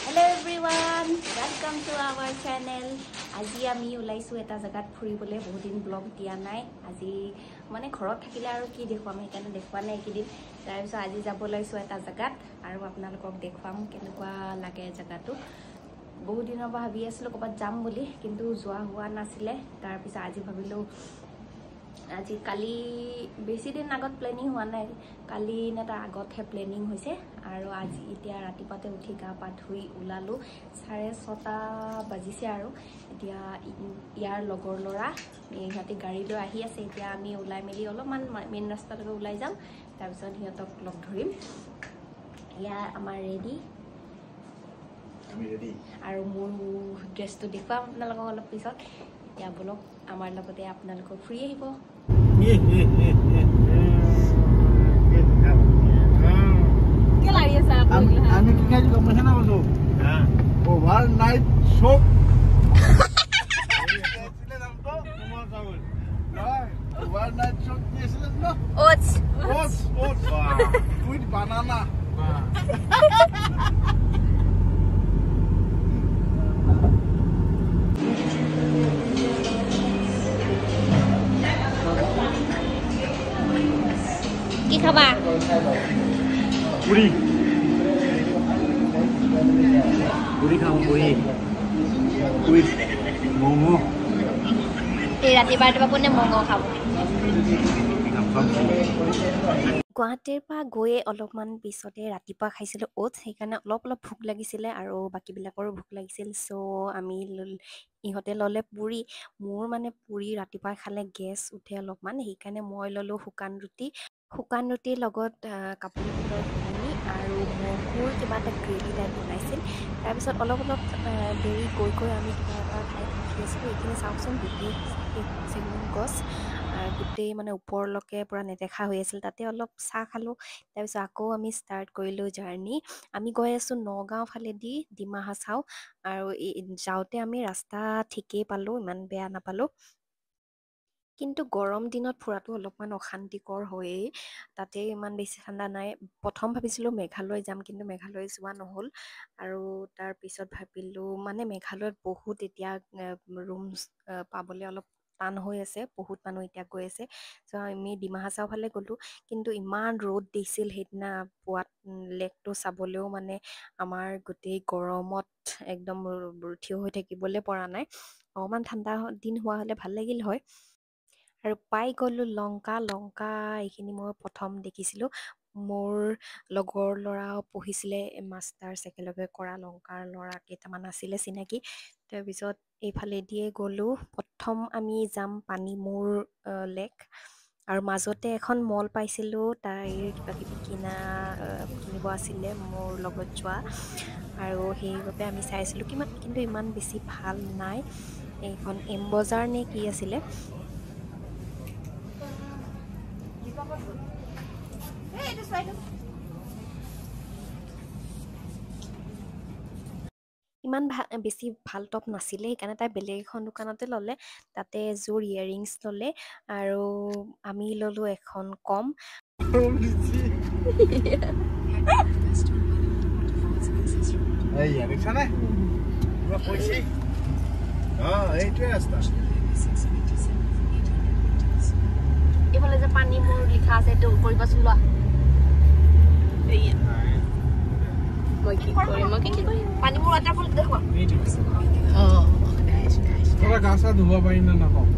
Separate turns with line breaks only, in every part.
Hello everyone, welcome to our channel. আজি আমি ওলাইছো এটা জায়গাত ফুৰিবলে বহুত দিন ব্লগ দিয়া নাই আজি মানে ঘৰত থাকিলে আৰু কি দেখুৱাম সেইকাৰণে দেখুৱা নাই কিদিন তাৰ পিছত আজি যাব ওলাইছো এটা জায়গাত আৰু আপোনালোকক দেখুৱাম কেনেকুৱা লাগে জায়গাটো বহুত দিনৰ পৰা ভাবি আছিলো ক'বাত যাম বুলি কিন্তু যোৱা হোৱা নাছিলে তাৰ পিছত আজি ভাবিলো আজি কালি বেছি দিন আগত প্লেনিং হোৱা নাই কালি না তাৰ আগতহে প্লেনিং হৈছে আৰু আজি এতিয়া ৰাতিপুৱাতে উঠি গা পা ধুই ওলালো 6:30 বাজিছে আৰু এতিয়া ইয়াৰ লগৰ লৰা ইহঁতে গাড়ী লৈ আহি আছে এতিয়া আমি ওলাই মেলি অলপমান মেইন ৰাস্তালৈকে ওলাই যাম তাৰ পিছত সিহঁতক লগ ধৰিম ইয়া আমাৰ ৰেডি আমি ৰেডি আৰু মোৰ ড্ৰেছটো দেখুৱাম আপোনালোকক অলপ পিছত এতিয়া বলক আমাৰ লগতে আপোনালোক ফ্ৰী আহিব
¿Qué la harías a la película?
A mí que hay como se llama eso. Overnight shock. Overnight shock es no.
Oats
Oats. With banana.
কি খাবা
পুরি খাম পুরি মোমো
এই ৰাতিপুৱা কোনে মঙহ খাব গুৱাহাটীৰ পৰা গৈয়ে অলপমান পিছতে ৰাতিপুৱা খাইছিলো ওটছ সেইকাৰণে অলপ ভোক লাগিছিলে আৰু বাকীবিলাকৰো ভোক লাগিছিল চ' আমি ইহঁতে ল'লে পুৰি মোৰ মানে পুৰি ৰাতিপুৱা খালে গেছ উঠে অলপমান সেইকাৰণে মই ল'লো শুকান ৰুটিৰ লগত কাপোৰ ঘুগুনি আৰু মগুৰ কিবা এটা গ্ৰেভি টাইপ বনাইছিল তাৰপিছত অলপ দেৰি গৈ আমি কিবা এটা খাই উঠি আছিলোঁ এইখিনি চাওকচোন গোটেই চেগুন গছ গোটেই মানে ওপৰলৈকে পূৰা নেদেখা হৈ আছিল তাতে অলপ চাহ খালোঁ তাৰপিছত আকৌ আমি ষ্টাৰ্ট কৰিলোঁ জাৰ্ণি আমি গৈ আছোঁ নগাঁও ফালেদি ডিমা হাছাও আৰু যাওঁতে আমি ৰাস্তা ঠিকেই পালোঁ ইমান বেয়া নাপালোঁ কিন্তু গৰম দিনত ফুৰাটো অলপমান অশান্তিকৰ হয়েই তাতে ইমান বেছি ঠাণ্ডা নাই প্ৰথম ভাবিছিলোঁ মেঘালয় যাম কিন্তু মেঘালয় যোৱা নহ'ল আৰু তাৰ পিছত ভাবিলোঁ মানে মেঘালয়ত বহুত এতিয়া ৰুমছ পাবলৈ অলপ টান হৈ আছে বহুত মানুহ এতিয়া গৈ আছে চ' আমি ডিমা হাছাও ফালে গ'লোঁ কিন্তু ইমান ৰ'দ দিছিল সেইদিনা পুৱাত লেকটো চাবলৈও মানে আমাৰ গোটেই গৰমত একদম থিয় হৈ থাকিবলৈ পৰা নাই অকণমান ঠাণ্ডা দিন হোৱা হ'লে ভাল লাগিল হয় আৰু পাই গ'লোঁ লংকা এইখিনি মই প্ৰথম দেখিছিলোঁ মোৰ লগৰ ল'ৰাও পঢ়িছিলে মাষ্টাৰ্ছ একেলগে কৰা লংকাৰ ল'ৰা কেইটামান আছিলে চিনাকি তাৰপিছত এইফালে দিয়ে গ'লোঁ প্ৰথম আমি যাম পানীমূৰ লেক আৰু মাজতে এখন মল পাইছিলোঁ তাইৰ কিবা কিবি কিনিব আছিলে মোৰ লগত যোৱা আৰু সেইবাবে আমি চাইছিলোঁ কিন্তু ইমান বেছি ভাল নাই এইখন এম বজাৰ নে কি আছিলে ইমান বেছি ভাল টপ নাছিলে সেইকাৰণে তাই বেলেগ এখন দোকানতে ল'লে তাতে এযোৰ ইয়েৰিংছ ল'লে আৰু আমি ল'লোঁ এখন কম
দেখিছানে পুৰা পইছে এইটোৱে ৰাস্তা
এইফালে যে পানী মোৰ লিখা আছে এইটো কৰিবাচোন লোৱা মই কি কৰিম পানী মোৰ ৱাটাৰফল দেখুৱা
তোৰা গা চা ধুব পাৰি না নাপাওঁ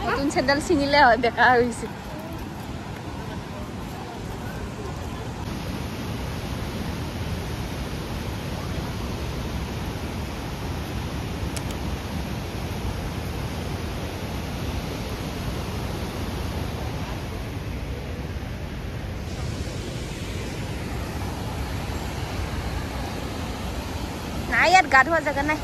নতুন চেণ্ডেল ছিঙিলে হয় বেকাৰ হৈছে নাই ইয়াত গা ধোৱা জেগা নাই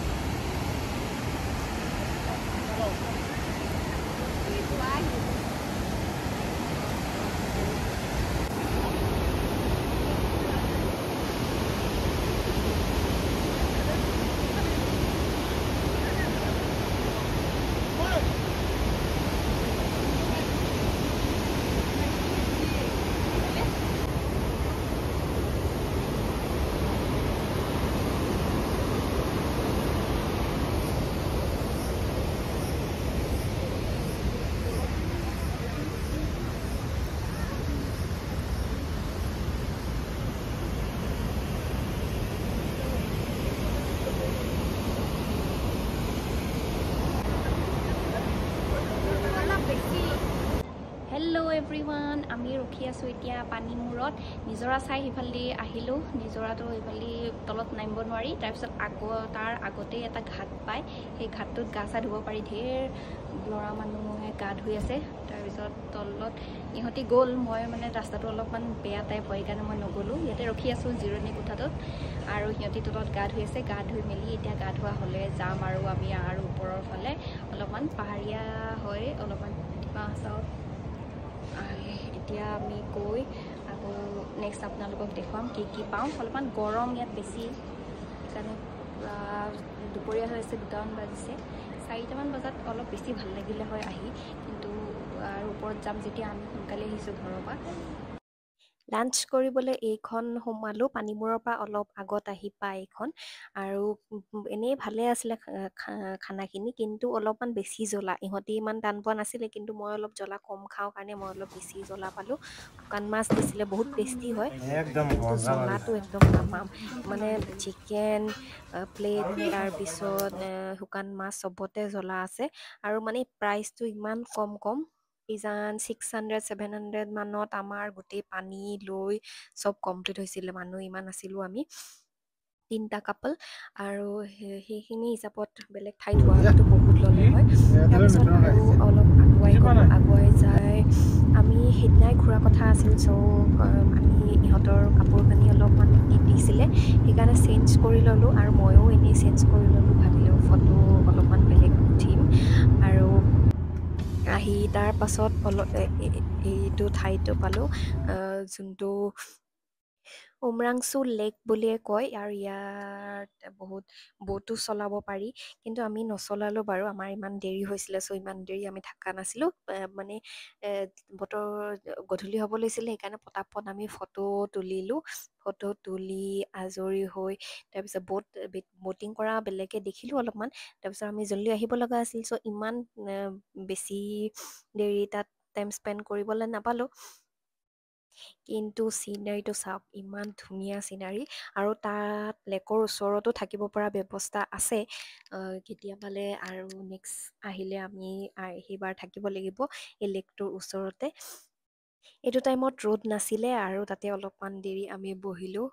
হেল্ল' এভৰিৱান আমি ৰখি আছোঁ এতিয়া পানী মূৰত নিজৰা চাই সিফালে আহিলোঁ নিজৰাটো সিফালে তলত নামিব নোৱাৰি তাৰপিছত তাৰ আগতেই এটা ঘাট পায় সেই ঘাটটোত গা চা ধুব পাৰি ঢেৰ ল'ৰা মানুহে গা ধুই আছে তাৰপিছত তলত ইহঁতি গ'ল মই মানে ৰাস্তাটো অলপমান বেয়া টাইপ হয় সেইকাৰণে মই নগ'লোঁ ইয়াতে ৰখি আছোঁ জিৰণি কোঠাটোত আৰু সিহঁতি তলত গা ধুই আছে গা ধুই মেলি এতিয়া গা ধোৱা হ'লে যাম আৰু আমি আৰু ওপৰৰ ফালে অলপমান পাহাৰীয়া হয় অলপমান চাওঁ এতিয়া আমি গৈ আকৌ নেক্সট আপোনালোকক দেখুৱাম কি পাওঁ অলপমান গৰম ইয়াত বেছি সেইকাৰণে দুপৰীয়া হৈ আছে 2টামান বাজিছে 4টামান বজাত অলপ বেছি ভাল লাগিলে হয় আহি কিন্তু আৰু ওপৰত যাম যেতিয়া আমি সোনকালে আহিছোঁ ঘৰৰ পৰা লাঞ্চ কৰিবলৈ এইখন সোমালোঁ পানীমূৰৰ পৰা অলপ আগত আহি পায় এইখন আৰু এনেই ভালে আছিলে খানাখিনি কিন্তু অলপমান বেছি জ্বলা ইহঁতি ইমান টান পোৱা নাছিলে কিন্তু মই অলপ জ্বলা কম খাওঁ কাৰণে মই অলপ বেছি জ্বলা পালোঁ শুকান মাছ দিছিলে বহুত টেষ্টি হয় কিন্তু জ্বলাটো একদম নাপাম মানে চিকেন প্লেট তাৰপিছত শুকান মাছ চবতে জ্বলা আছে আৰু মানে প্ৰাইচটো ইমান কম ইজান 600-700 মানত আমাৰ গোটেই পানী লৈ চব কমপ্লিট হৈছিলে মানুহ ইমান আছিলোঁ আমি 3টা কাপল আৰু সেইখিনি হিচাপত বেলেগ ঠাইত হোৱাটো বহুত ল'লে হয় তাৰপিছত আৰু অলপ আগুৱাই যায় আমি সেইদিনাই ঘূৰা কথা আছিল চ' আমি ইহঁতৰ কাপোৰ কানি অলপমান দিছিলে সেইকাৰণে চেঞ্জ কৰি ল'লোঁ আৰু ময়ো এনেই চেঞ্জ কৰি ল'লোঁ ভাবিলোঁ ফটো অলপমান বেলেগ উঠিম আৰু আহি তাৰ পাছত এইটো ঠাইটো পালোঁ যোনটো উমৰাংচু লেক বুলিয়ে কয় আৰু ইয়াত বহুত ব'টো চলাব পাৰি কিন্তু আমি নচলালোঁ বাৰু আমাৰ ইমান দেৰি হৈছিলে চ' ইমান দেৰি আমি থকা নাছিলোঁ মানে বতৰ গধূলি হ'ব লৈছিলে সেইকাৰণে পটাপট আমি ফটো তুলিলোঁ ফটো তুলি আজৰি হৈ তাৰপিছত ব'টিং কৰা বেলেগে দেখিলোঁ অলপমান তাৰপিছত আমি জল্দি আহিব লগা আছিল চ' ইমান বেছি দেৰি তাত টাইম স্পেণ্ড কৰিবলৈ নাপালোঁ কিন্তু চিনাৰীটো চাওক ইমান ধুনীয়া চিনাৰী আৰু তাত লেকৰ ওচৰতো থাকিব পৰা ব্যৱস্থা আছে কেতিয়াবালে আৰু নেক্সট আহিলে আমি সেইবাৰ থাকিব লাগিব এই লেকটোৰ ওচৰতে এইটো টাইমত ৰ'দ নাছিলে আৰু তাতে অলপমান দেৰি আমি বহিলোঁ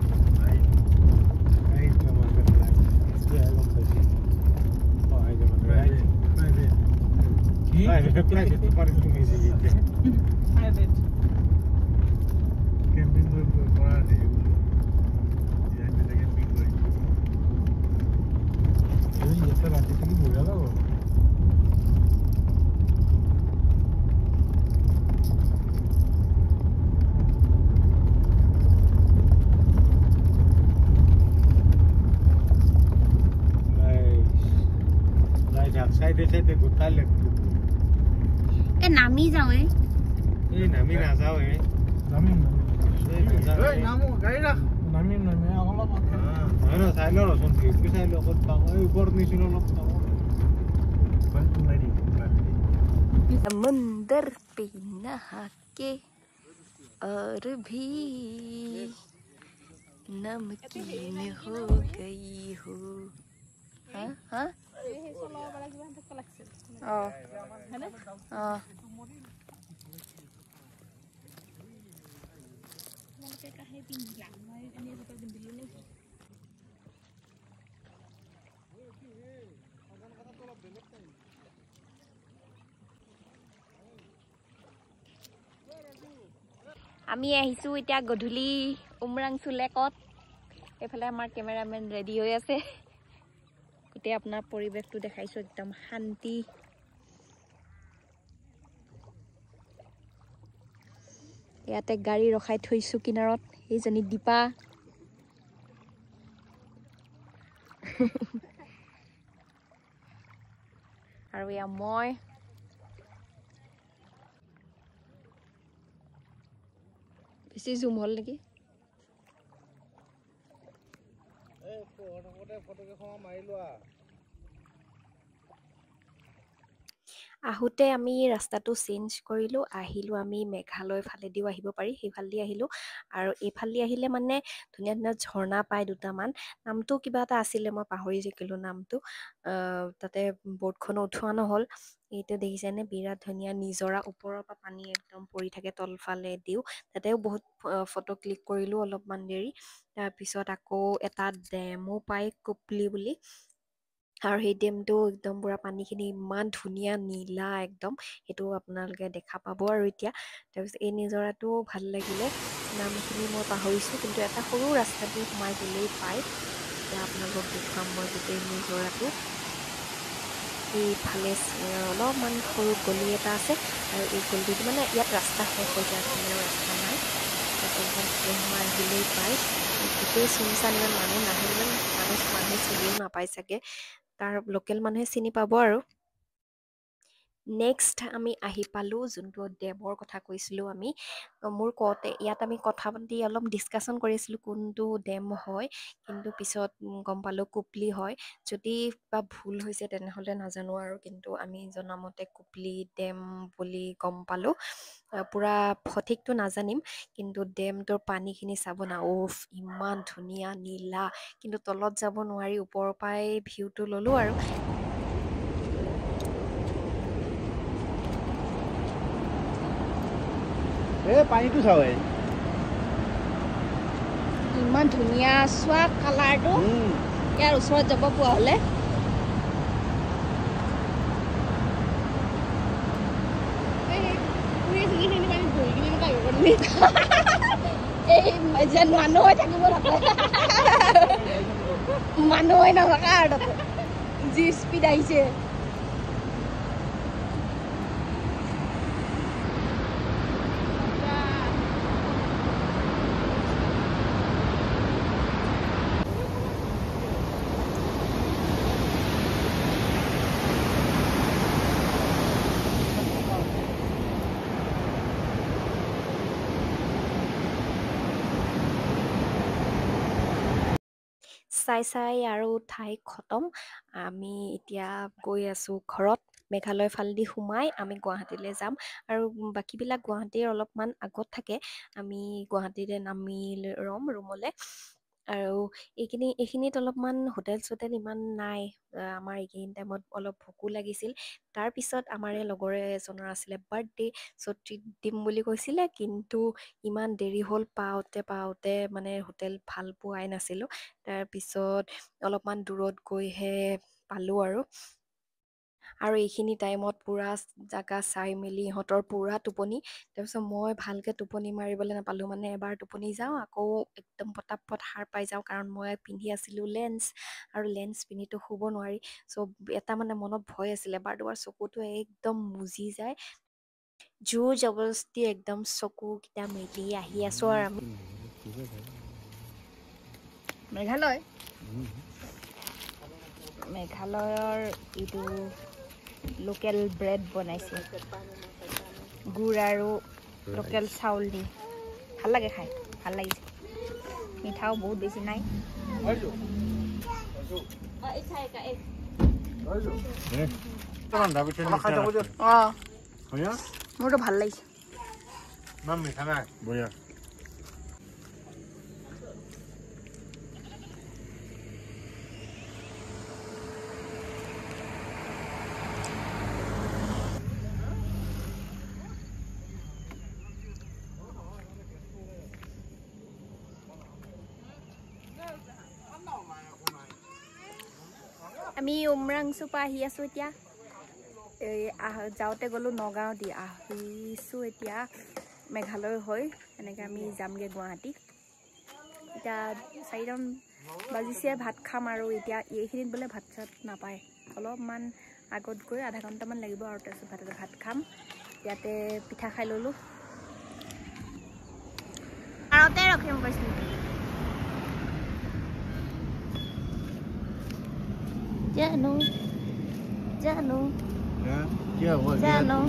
সাইডে গোটাই লেখটো
নামি যাওঁ
নামি নাযাওঁ নামো গাড়ী ৰাখ নামি অলপ চাই ল ৰচোন ভিউটো চাই ল ক'ত পাওঁ ওপৰত নিচিনা অলপ
समंदर पे नहा के और भी नमकीन हो गई हो हाँ আমি আহিছোঁ এতিয়া গধূলি উমৰাংচু লেকত এইফালে আমাৰ কেমেৰামেন ৰেডি হৈ আছে গোটেই আপোনাৰ পৰিৱেশটো দেখাইছোঁ একদম শান্তি ইয়াতে গাড়ী ৰখাই থৈছোঁ কিনাৰত এইজনী দীপা আৰু এয়া মই বেছি জুম হ'ল নেকি আহোঁতে আমি ৰাস্তাটো চেঞ্জ কৰিলোঁ, আহিলোঁ আমি মেঘালয় ফালেদিও আহিব পাৰি, সেইফালেদি আহিলোঁ। আৰু এইফালেদি আহিলে মানে ধুনীয়া ধুনীয়া ঝৰ্ণা পায় দুটামান, নামটো কিবা এটা আছিলে, মই পাহৰি থাকিলোঁ নামটো। তাতে ব'ৰ্ডখনো উঠোৱা নহ'ল। এইটো দেখিছেনে, বিৰাট ধুনীয়া নিজৰা, ওপৰৰ পৰা পানী একদম পৰি থাকে তলফালে দিও, তাতেও বহুত ফটো ক্লিক কৰিলোঁ অলপমান দেৰি। তাৰপিছত আকৌ এটা ডেমো পায় কুপলি বুলি, আৰু সেই ডেমটো একদম পুৰা পানীখিনি ইমান ধুনীয়া নীলা একদম, সেইটো আপোনালোকে দেখা পাব আৰু এতিয়া। তাৰপিছত এই নিজৰাটো ভাল লাগিলে, নামখিনি মই পাহৰিছোঁ, কিন্তু এটা সৰু ৰাস্তা দি সোমাই গ'লেই পায়। এতিয়া আপোনালোকক দেখুৱাম মই গোটেই নিজৰাটো। এইফালে অলপমান সৰু গলি এটা আছে, আৰু এই গলিটো মানে ইয়াত ৰাস্তা শেষ হৈ যায়, বেলেগ ৰাস্তা নাই। তাতে একদম ভিতৰত সোমাই আহিলেই পায়। গোটেই চুনচান, ইমান মানুহ নাহে, ইমান মানুহে চিনিও নাপায় চাগে, তাৰ লোকেল মানুহে চিনি পাব আৰু। নেক্সট আমি আহি পালোঁ যোনটো ডেমৰ কথা কৈছিলোঁ আমি। মোৰ কওঁতে ইয়াত আমি কথা পাতি অলপ ডিছকাশ্যন কৰিছিলোঁ কোনটো ডেম হয়, কিন্তু পিছত গম পালোঁ কুপলি হয়। যদি বা ভুল হৈছে তেনেহ'লে নাজানো আৰু, কিন্তু আমি জনামতে কুপলি ডেম বুলি গম পালোঁ। পূৰা সঠিকটো নাজানিম, কিন্তু ডেমটোৰ পানীখিনি চাব না, উফ ইমান ধুনীয়া নীলা, কিন্তু তলত যাব নোৱাৰি, ওপৰৰ পৰাই ভিউটো ল'লোঁ আৰু।
পানীটো চাওঁ
ইমান ধুনীয়া চোৱা কালাৰটো, ইয়াৰ ওচৰত যাব পোৱা হ'লে। এই যেন মানুহ হৈ থাকিব তাতে, মানুহ হৈ নাথাকা আৰু তাতে যি স্পীড আহিছে।
চাই আৰু ঠাই খতম। আমি এতিয়া গৈ আছোঁ ঘৰত। মেঘালয় ফালেদি সোমাই আমি গুৱাহাটীলৈ যাম, আৰু বাকীবিলাক গুৱাহাটীৰ অলপমান আগত থাকে। আমি গুৱাহাটীতে নামি ৰ'ম ৰুমলৈ। আৰু এইখিনিত অলপমান হোটেল চোটেল ইমান নাই। আমাৰ এইখিনি টাইমত অলপ ভোকো লাগিছিল। তাৰপিছত আমাৰ এই লগৰ এজনৰ আছিলে বাৰ্থডে, চ' ট্ৰিট দিম বুলি কৈছিলে, কিন্তু ইমান দেৰি হ'ল পাওঁতে মানে হোটেল ভাল পোৱাই নাছিলোঁ। তাৰপিছত অলপমান দূৰত গৈহে পালোঁ আৰু এইখিনি টাইমত পূৰা জাগা চাই মেলি ইহঁতৰ পূৰা টোপনি। তাৰপিছত মই ভালকৈ টোপনি মাৰিবলৈ নাপালোঁ, মানে এবাৰ টোপনি যাওঁ আকৌ একদম পটাপট সাৰ পাই যাওঁ, কাৰণ মই পিন্ধি আছিলোঁ লেন্স, আৰু লেন্স পিন্ধিতো শুব নোৱাৰি। চ' এটা মানে মনত ভয় আছিলে, এবাৰ দুবাৰ চকুটো একদম মুজি যায়। জোৰ জবৰদস্তি একদম চকুকেইটা মেলি আহি আছোঁ আৰু আমি মেঘালয়ৰ এইটো লোকেল ব্ৰেড বনাইছে, গুড় আৰু লোকেল চাউল দি। ভাল লাগে খাই, ভাল লাগিছে। মিঠাও বহুত বেছি নাই। মোৰতো ভাল লাগিছে।
মিঠা নাই বঢ়িয়া।
আমি উমৰাংচুৰ পৰা আহি আছোঁ এতিয়া। যাওঁতে গ'লোঁ নগাঁও দি, আহিছোঁ এতিয়া মেঘালয় হৈ। এনেকৈ আমি যামগৈ গুৱাহাটী। এতিয়া 4টা বাজিছে, ভাত খাম আৰু। এতিয়া এইখিনিত বোলে ভাত চাত নাপায়, অলপমান আগত গৈ আধা ঘণ্টামান লাগিব, আৰু তাৰপিছত ভাত খাম। ইয়াতে পিঠা খাই ল'লোঁ। আৰতে ৰখিম কৈছিলোঁ। জানো জানো জানো